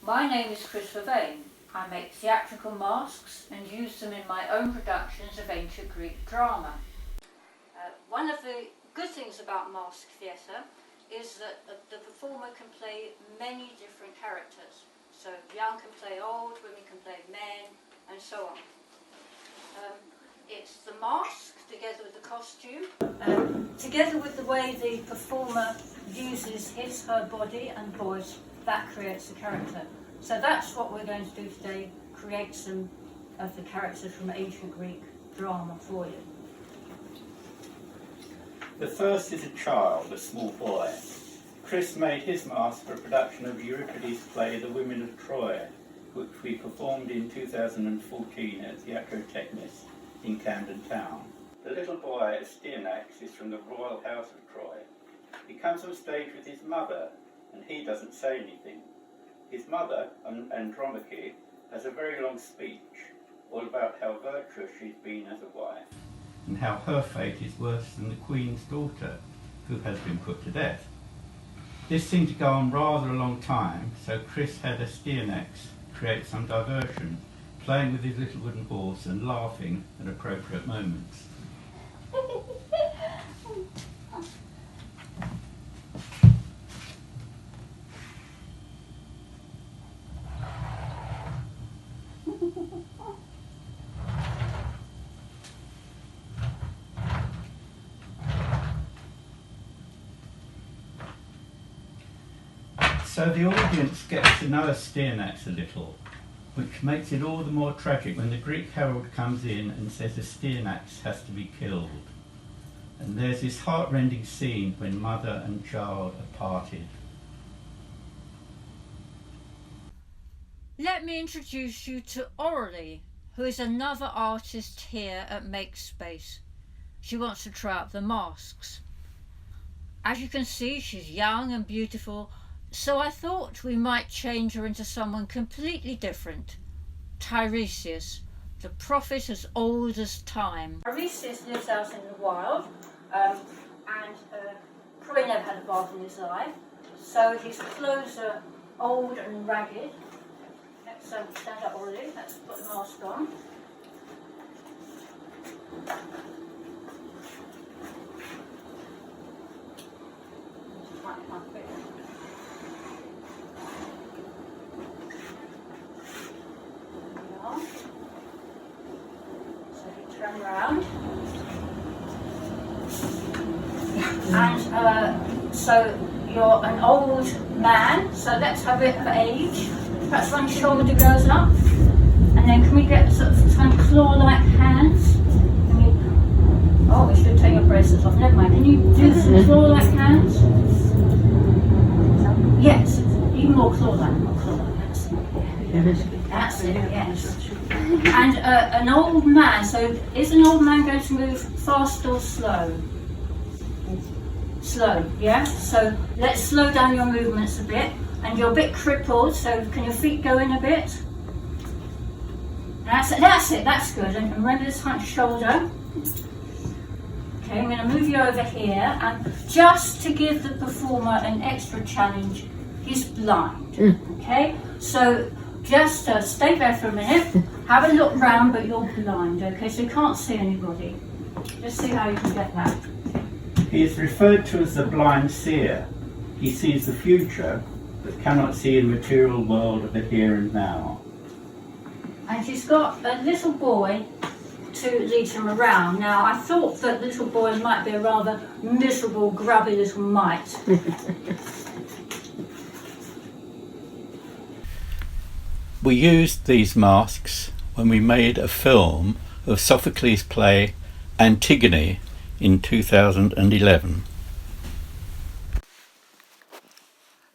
My name is Chris Vervain. I make theatrical masks and use them in my own productions of ancient Greek drama. One of the good things about mask theatre is that the performer can play many different characters. So young can play old, women can play men, and so on. It's the mask together with the costume, together with the way the performer uses his, her body and voice, that creates a character. So that's what we're going to do today, create some of the characters from ancient Greek drama for you. The first is a child, a small boy. Chris made his mask for a production of Euripides' play The Women of Troy, which we performed in 2014 at Teatro Technis in Camden Town. The little boy, Astyanax, is from the royal house of Troy. He comes on stage with his mother, and he doesn't say anything. His mother, Andromache, has a very long speech, all about how virtuous she's been as a wife, and how her fate is worse than the Queen's daughter, who has been put to death. This seemed to go on rather a long time, so Chris had Astyanax create some diversion, playing with his little wooden horse and laughing at appropriate moments. So the audience gets to know Astyanax a little, which makes it all the more tragic when the Greek herald comes in and says Astyanax has to be killed. And there's this heart-rending scene when mother and child are parted. Let me introduce you to Aurelie, who is another artist here at Makespace. She wants to try out the masks. As you can see, she's young and beautiful, so I thought we might change her into someone completely different. Tiresias, the prophet as old as time. Tiresias lives out in the wild and probably never had a bath in his life, so his clothes are old and ragged. So stand up already, let's put the mask on. Turn around. And so you're an old man, so let's have it of age. Perhaps one shoulder goes up. And then can we get sort of some claw-like hands? Oh, we should take your bracelets off. Never mind. Can you do some claw-like hands? Yes, even more claw-like. That's it, yes. And an old man, so is an old man going to move fast or slow? Slow, yeah? So let's slow down your movements a bit. And you're a bit crippled, so can your feet go in a bit? That's it, that's good. And remember this hunched shoulder. Okay, I'm going to move you over here, and just to give the performer an extra challenge, he's blind. Okay, so just stay there for a minute, have a look round, but you're blind, okay, so you can't see anybody. Just see how you can get that. He is referred to as the blind seer. He sees the future, but cannot see the material world of the here and now. And he's got a little boy to lead him around. Now, I thought that little boy might be a rather miserable, grubby little mite. We used these masks when we made a film of Sophocles' play Antigone in 2011.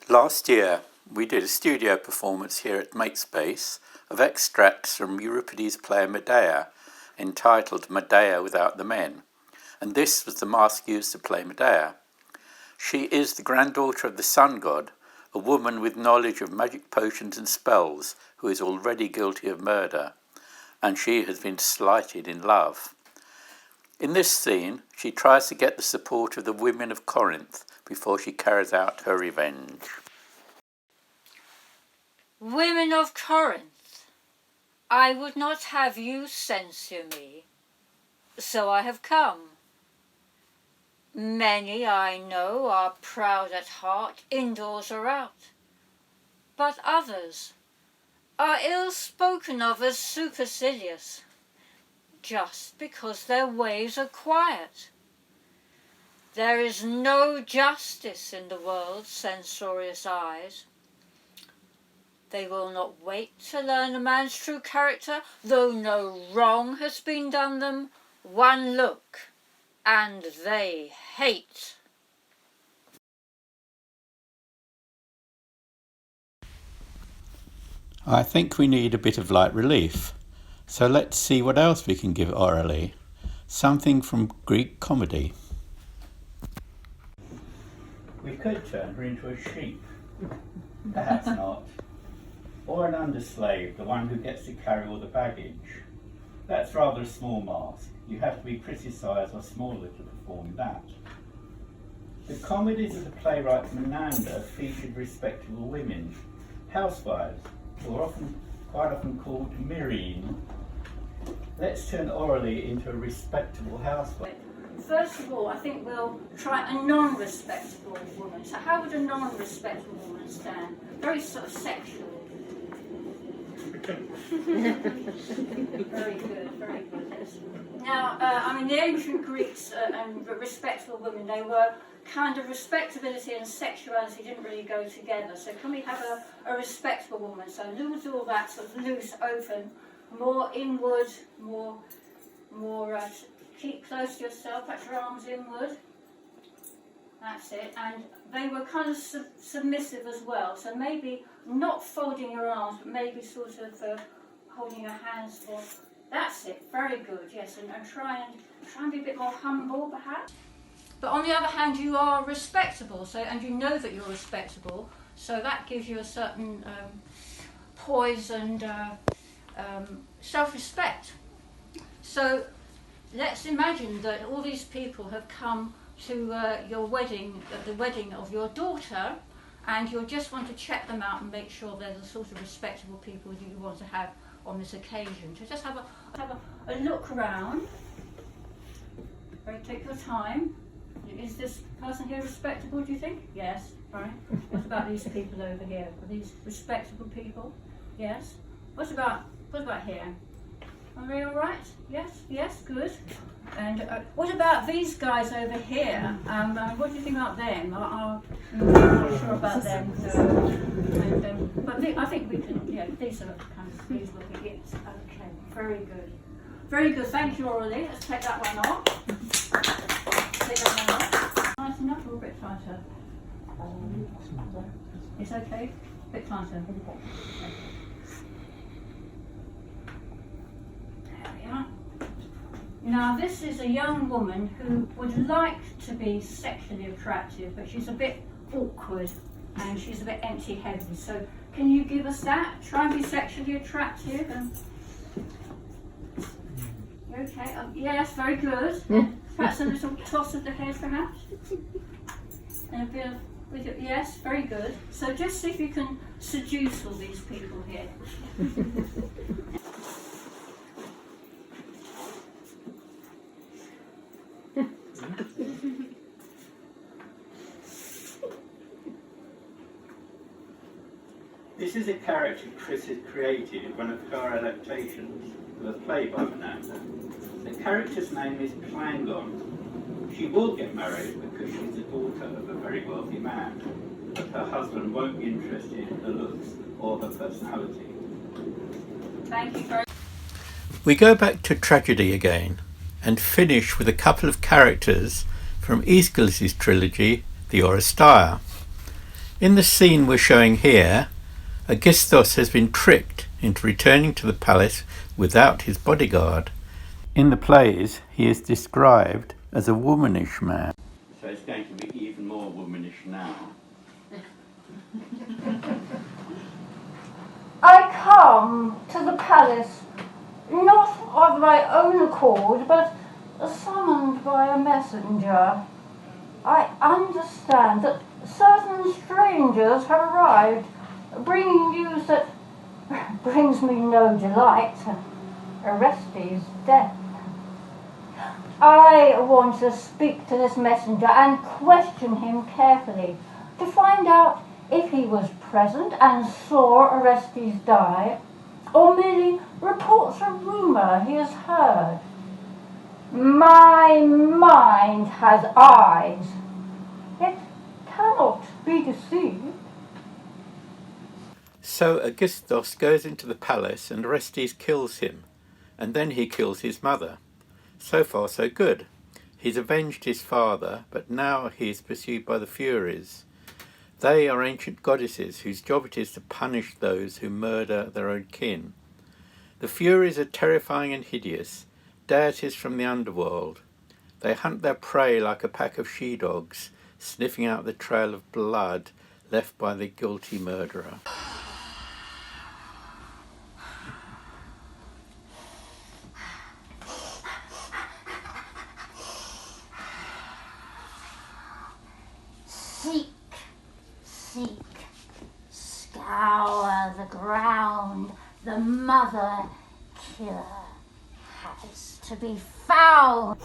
Last year, we did a studio performance here at Makespace of extracts from Euripides' play Medea, entitled Medea Without the Men, and this was the mask used to play Medea. She is the granddaughter of the sun god, a woman with knowledge of magic potions and spells who is already guilty of murder, and she has been slighted in love. In this scene, she tries to get the support of the women of Corinth before she carries out her revenge. Women of Corinth, I would not have you censure me, so I have come. Many, I know, are proud at heart, indoors or out, but others are ill spoken of as supercilious, just because their ways are quiet. There is no justice in the world's censorious eyes. They will not wait to learn a man's true character, though no wrong has been done them. One look, and they hate. I think we need a bit of light relief. So let's see what else we can give Aurelie. Something from Greek comedy. We could turn her into a sheep. Perhaps not. Or an underslave, the one who gets to carry all the baggage. That's rather a small mask. You have to be criticised or smaller to perform that. The comedies of the playwright Menander featured respectable women, housewives, who are quite often called Myrrhine. Let's turn Aurelie into a respectable housewife. First of all, I think we'll try a non-respectable woman. So how would a non-respectable woman stand? Very sort of sexual. Very good, very good. Yes. Now, I mean, the ancient Greeks and respectable women, they were kind of respectability and sexuality didn't really go together. So can we have a respectable woman? So lose all that sort of loose, open, more inward, more keep close to yourself, put your arms inward. That's it. And they were kind of submissive as well. So maybe not folding your arms, but maybe sort of holding your hands for. That's it. Very good. Yes, and try and be a bit more humble, perhaps. But on the other hand, you are respectable. So, and you know that you're respectable. So that gives you a certain poise and self-respect. So let's imagine that all these people have come to your wedding, the wedding of your daughter, and you'll just want to check them out and make sure they're the sort of respectable people that you want to have on this occasion. So just have a look around. Right, take your time. Is this person here respectable, do you think? Yes, right. What about these people over here? Are these respectable people? Yes. What about here? Are they all right? Yes, good. And what about these guys over here? What do you think about them? I'm not sure about them. But I think we can, these are kind of these looking. Yes, okay, very good. Very good, thank you, Aurelie. Let's take that one off. Take that one off. Nice enough or a bit tighter? It's okay? A bit tighter. Now this is a young woman who would like to be sexually attractive, but she's a bit awkward and she's a bit empty-headed. So can you give us that? Try and be sexually attractive. Okay, yes, very good. Perhaps a little toss of the head, perhaps. And a bit of, yes, very good. So just see if you can seduce all these people here. This is a character Chris has created in one of her adaptations of a play by Menander. The character's name is Plangon. She will get married because she's the daughter of a very wealthy man, but her husband won't be interested in her looks or her personality. Thank you very much. We go back to tragedy again and finish with a couple of characters from Aeschylus' trilogy, the Oresteia. In the scene we're showing here, Aegisthus has been tricked into returning to the palace without his bodyguard. In the plays, he is described as a womanish man. So it's going to be even more womanish now. I come to the palace not of my own accord, but summoned by a messenger. I understand that certain strangers have arrived, bringing news that brings me no delight. Orestes' death. I want to speak to this messenger and question him carefully to find out if he was present and saw Orestes die, or merely reports a rumour he has heard. My mind has eyes. It cannot be deceived. So Augustus goes into the palace and Orestes kills him, and then he kills his mother. So far so good. He's avenged his father, but now he is pursued by the Furies. They are ancient goddesses whose job it is to punish those who murder their own kin. The Furies are terrifying and hideous, deities from the underworld. They hunt their prey like a pack of she-dogs, sniffing out the trail of blood left by the guilty murderer. Seek, scour the ground, the mother killer has to be found.